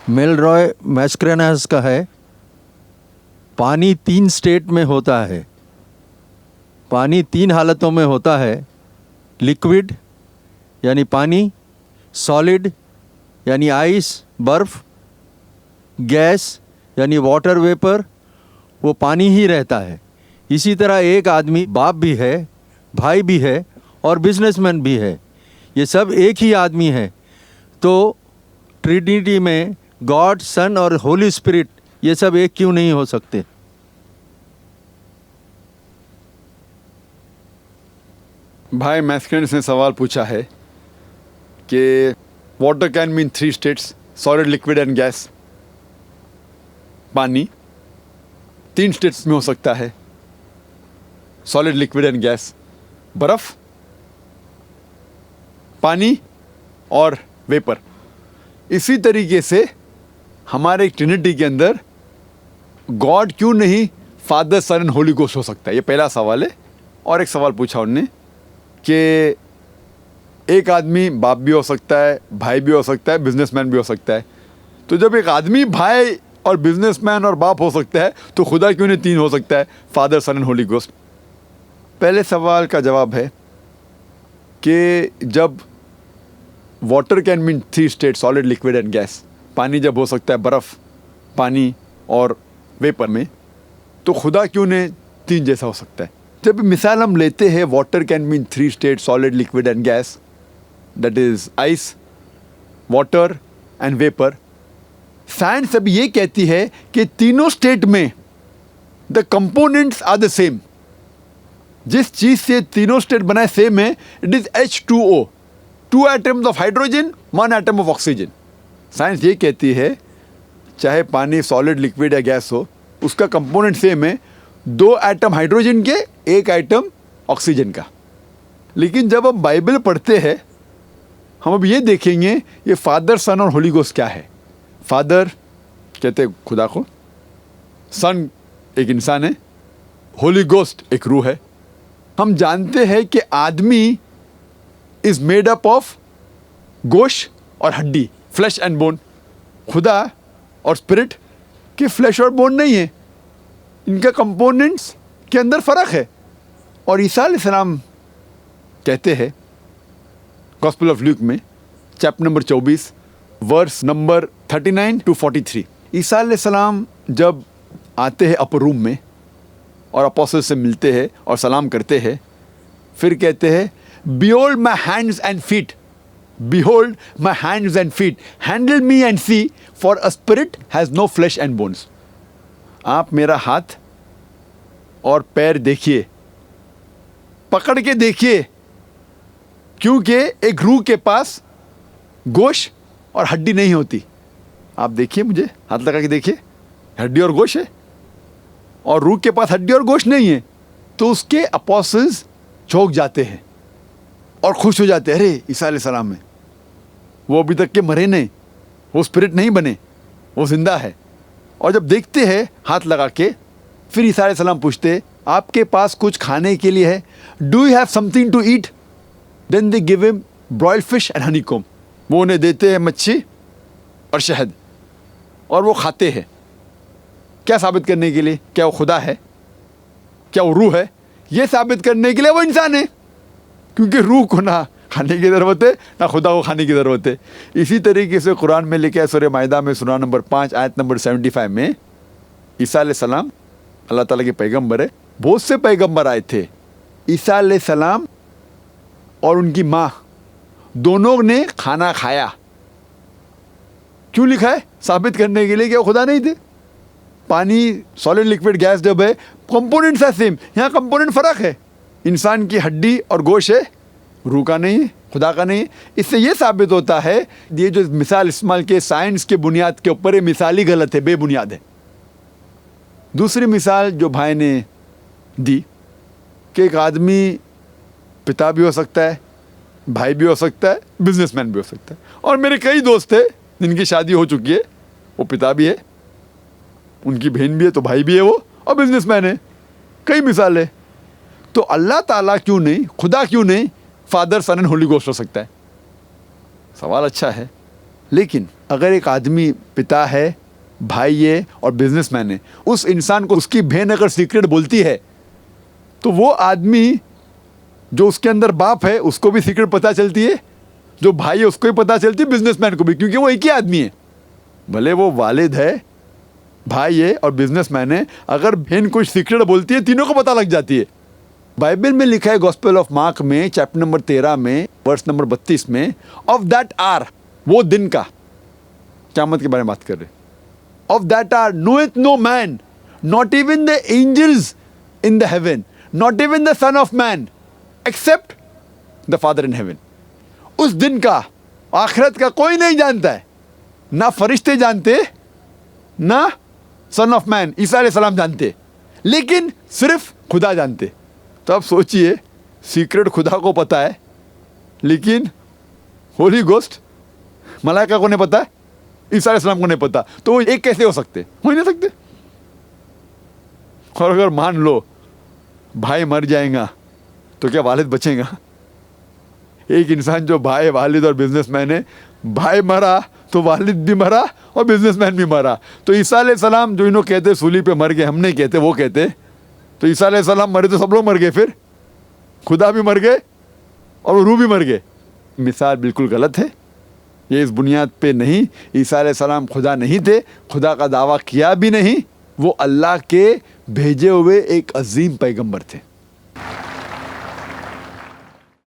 میلرائے میسکرینس کا ہے، پانی 3 اسٹیٹ میں ہوتا ہے، پانی 3 حالتوں میں ہوتا ہے، لکوڈ یعنی پانی، سالڈ یعنی آئس برف، گیس یعنی واٹر ویپر، وہ پانی ہی رہتا ہے۔ اسی طرح ایک آدمی باپ بھی ہے، بھائی بھی ہے اور بزنس مین بھی ہے، یہ سب ایک ہی آدمی ہے۔ تو ٹرینیٹی میں گاڈ، سن اور ہولی اسپرٹ یہ سب ایک کیوں نہیں ہو سکتے؟ بھائی میسکرینس نے سوال پوچھا ہے کہ water can mean 3 states, solid, liquid and gas. پانی 3 اسٹیٹس میں ہو سکتا ہے، سالڈ، لکوڈ اینڈ گیس۔ برف، پانی اور ویپر۔ اسی طریقے سے ہمارے ٹرینیٹی کے اندر گاڈ کیوں نہیں Father, sun and Holi Ghost ہو سکتا ہے؟ یہ پہلا سوال ہے۔ اور ایک سوال پوچھا انہوں نے کہ ایک آدمی باپ بھی ہو سکتا ہے، بھائی بھی ہو سکتا ہے، بزنس مین بھی ہو سکتا ہے۔ تو جب ایک آدمی بھائی اور بزنس مین اور باپ ہو سکتا ہے تو خدا کیوں نہیں 3 ہو سکتا ہے، father, sun and Holi ghost? پہلے سوال کا جواب ہے کہ جب water can mean 3 state, solid, liquid and gas, پانی جب ہو سکتا ہے برف، پانی اور ویپر میں، تو خدا کیوں نہیں 3 جیسا ہو سکتا ہے؟ جب مثال ہم لیتے ہیں water can mean 3 state, solid, liquid and gas, that is ice, water and vapour, science اب یہ کہتی ہے کہ تینوں اسٹیٹ میں the components are the same. جس چیز سے تینوں اسٹیٹ بنائے سیم ہے، it is H2O، 2 atoms of hydrogen, 1 atom of oxygen. Science یہ کہتی ہے چاہے پانی سالڈ، لکوڈ یا گیس ہو، اس کا کمپوننٹ سیم ہے، 2 ایٹم ہائیڈروجن کے، 1 ایٹم آکسیجن کا۔ لیکن جب ہم بائبل پڑھتے ہیں، ہم اب یہ دیکھیں گے یہ فادر، سن اور ہولی گوسٹ کیا ہے۔ فادر کہتے ہیں خدا کو، سن ایک انسان ہے، ہولی گوسٹ ایک روح ہے۔ ہم جانتے ہیں کہ آدمی از میڈ اپ آف گوشت اور ہڈی، فلیش اینڈ بون۔ خدا اور اسپرٹ کے فلیش اور بون نہیں ہے، ان کا کمپوننٹس کے اندر فرق ہے۔ اور عیسیٰ علیہ السلام کہتے ہیں گاسپل آف لیوک میں chapter number 24 verse number 39 to 43، عیسیٰ علیہ السلام جب آتے ہیں اپر روم میں اور اپوسٹل سے ملتے ہیں اور سلام کرتے ہیں، پھر کہتے ہیں behold my hands and feet, behold my hands and feet, handle me and see, for a spirit has no flesh and bones. آپ میرا ہاتھ اور پیر دیکھیے، پکڑ کے دیکھیے، کیونکہ ایک روح کے پاس گوشت اور ہڈی نہیں ہوتی۔ آپ دیکھیے، مجھے ہاتھ لگا کے دیکھیے، ہڈی اور گوشت ہے، اور روح کے پاس ہڈی اور گوشت نہیں ہے۔ تو اس کے اپوسلز چونک جاتے ہیں اور خوش ہو جاتے ہیں، ارے عیسیٰ علیہ السلام میں وہ ابھی تک کے مرے نہیں، وہ اسپرٹ نہیں بنے، وہ زندہ ہے۔ اور جب دیکھتے ہیں ہاتھ لگا کے، پھر عیسیٰ علیہ السلام پوچھتے آپ کے پاس کچھ کھانے کے لیے ہے؟ Do you have something to eat? Then they gave him broiled fish and honey کوم، وہ انہیں دیتے ہیں مچھی اور شہد، اور وہ کھاتے ہیں۔ کیا ثابت کرنے کے لیے؟ کیا وہ خدا ہے؟ کیا وہ روح ہے؟ یہ ثابت کرنے کے لیے وہ انسان ہے، کیونکہ روح کو نہ کھانے کی ضرورت ہے نہ خدا کو کھانے کی ضرورت ہے۔ اسی طریقے سے قرآن میں لکھا ہے سورہ مائدہ میں سورہ نمبر 5 آیت نمبر 75 میں، عیسیٰ علیہ السلام اللہ تعالیٰ کے پیغمبر ہے، بہت سے پیغمبر آئے تھے، عیسیٰ علیہ السلام اور ان کی ماں دونوں نے کھانا کھایا۔ کیوں لکھا ہے؟ ثابت کرنے کے لیے کہ وہ خدا نہیں تھے۔ پانی سالڈ، لکوڈ، گیس جب ہے، کمپوننٹس ہے سیم، یہاں کمپوننٹ فرق ہے، انسان کی ہڈی اور گوشت ہے، روح کا نہیں ہے، خدا کا نہیں ہے۔ اس سے یہ ثابت ہوتا ہے یہ جو مثال استعمال کے سائنس کے بنیاد کے اوپر، یہ مثال ہی غلط ہے، بے بنیاد ہے۔ دوسری مثال جو بھائی نے دی کہ ایک آدمی پتا بھی ہو سکتا ہے، بھائی بھی ہو سکتا ہے، بزنس مین بھی ہو سکتا ہے۔ اور میرے کئی دوست ہیں جن کی شادی ہو چکی ہے، وہ پتا بھی ہے، ان کی بہن بھی ہے تو بھائی بھی ہے وہ، اور بزنس مین ہے۔ کئی مثال ہے۔ تو اللہ تعالیٰ کیوں نہیں، خدا کیوں نہیں Father, sun and Holi Ghost ہو سکتا ہے؟ سوال اچھا ہے، لیکن اگر ایک آدمی پتا ہے, بھائی ہے اور بزنس مین ہے, اس انسان کو اس کی بہن اگر سیکرٹ بولتی ہے تو وہ آدمی جو اس کے اندر باپ ہے اس کو بھی سیکرٹ پتہ چلتی ہے, جو بھائی ہے اس کو بھی پتہ چلتی ہے, بزنس مین کو بھی, کیونکہ وہ ایک ہی آدمی ہے. بھلے وہ والد ہے, بھائی ہے اور بزنس مین ہے, اگر بہن کوئی سیکرٹ بولتی ہے تینوں کو پتہ لگ جاتی ہے. بائبل میں لکھا ہے گوسپل آف مارک میں چیپٹر نمبر 13 میں ورس نمبر 32 میں, آف دیٹ آر, وہ دن کا, قیامت کے بارے میں بات کر رہے, of that hour knoweth no man, not even the angels in the heaven, not even the Son of man, except the Father in heaven. اس دن کا, آخرت کا کوئی نہیں جانتا ہے, نہ فرشتے جانتے, نہ سن آف مین عیسیٰ علیہ السلام جانتے, لیکن صرف خدا جانتے. تو اب سوچئے, سیکرٹ خدا کو پتا ہے لیکن ہولی گوسٹ ملائکہ کو نہیں پتا ہے, عیسیٰ علیہ السلام کو نہیں پتا, تو وہ ایک کیسے ہو سکتے؟ ہو ہی نہیں سکتے. اور اگر مان لو بھائی مر جائیں گا تو کیا والد بچیں گا؟ ایک انسان جو بھائی, والد اور بزنس مین ہے, بھائی مرا تو والد بھی مرا اور بزنس مین بھی مرا. تو عیسیٰ علیہ السلام جو انہوں کہتے سولی پہ مر گئے, ہم نہیں کہتے, وہ کہتے, تو عیسیٰ علیہ السلام مرے تو سب لوگ مر گئے, پھر خدا بھی مر گئے اور روح بھی مر گئے. مثال بالکل غلط ہے, یہ اس بنیاد پہ نہیں. عیسیٰ علیہ السلام خدا نہیں تھے, خدا کا دعویٰ کیا بھی نہیں, وہ اللہ کے بھیجے ہوئے ایک عظیم پیغمبر تھے.